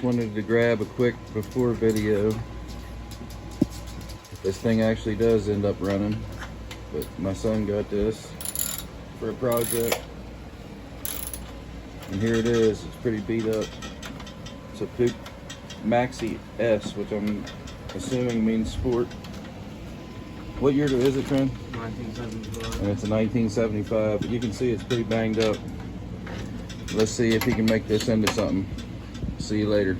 wanted to grab a quick before video. This thing actually does end up running, but my son got this for a project. And here it is. It's pretty beat up. It's a Puch Maxi S, which I'm assuming means sport. What year is it, Trent? 1975. And it's a 1975, but you can see it's pretty banged up. Let's see if he can make this into something. See you later.